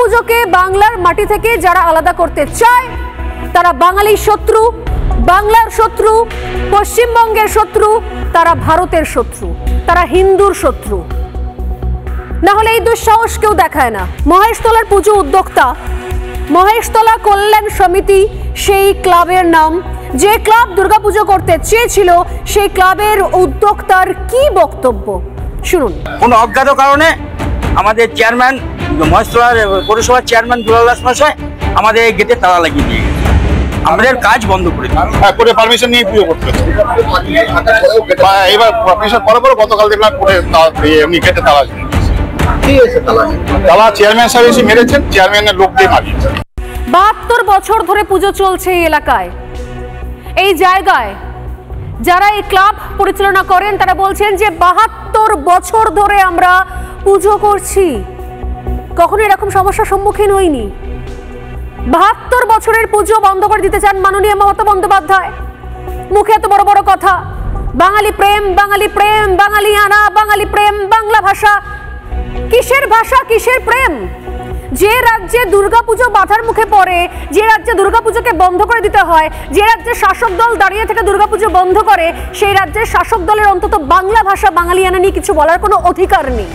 দুর্গাপুজোকে বাংলার মাটি থেকে যারা আলাদা করতে চায় তারা বাঙালির শত্রু, বাংলার শত্রু, পশ্চিমবঙ্গের শত্রু, তারা ভারতের শত্রু, তারা হিন্দুর শত্রু। না হলে এই দুঃসাহস কেউ দেখায় না। মহেশতলার পুজো উদ্যোক্তা মহেশতলা কল্যাণ সমিতি সেই ক্লাবের নাম, যে ক্লাব দুর্গাপুজো করতে চেয়েছিল সেই ক্লাবের উদ্যোক্তার কি বক্তব্য শুনুন। কোন অজ্ঞাত কারণে আমাদের চেয়ারম্যান, মহেশতলার পৌরসভার চেয়ারম্যান দুলাল দাস মশাই আমাদের গেটে তালা লাগিয়ে দিয়ে গেছে, আমাদের কাজ বন্ধ করে করে পারমিশন নিয়ে পুজো করতে হচ্ছে। এবার পারমিশন পরে পরে গতকাল দেখলাম করে এমনি গেটে তালা তালা চেয়ারম্যান সাহেব এসে মেরেছেন, চেয়ারম্যানের লোক দিয়ে মারিয়েছে। 72 বছর ধরে পুজো চলছে এই এলাকায়, এই জায়গায়। যারা এই ক্লাব পরিচালনা করেন তারা বলছেন যে 72 বছর ধরে আমরা পুজো করছি, কখনো এরকম সমস্যার সম্মুখীন হইনি। 72 বছরের পুজো বন্ধ করে দিতে চান মাননীয় মমতা বন্দ্যোপাধ্যায়। মুখে এত বড় বড় কথা, বাঙালি প্রেম, বাঙালি প্রেম, বাঙালি আনা, বাঙালি প্রেম, বাংলা ভাষা। কিসের ভাষা, কিসের প্রেম? যে রাজ্যে দুর্গাপুজো বাধার মুখে পড়ে, যে রাজ্যে দুর্গাপুজোকে বন্ধ করে দিতে হয়, যে রাজ্যে শাসক দল দাঁড়িয়ে থেকে দুর্গাপুজো বন্ধ করে, সেই রাজ্যের শাসক দলের অন্তত বাংলা ভাষা, বাঙালিয়ানা নিয়ে কিছু বলার কোনো অধিকার নেই।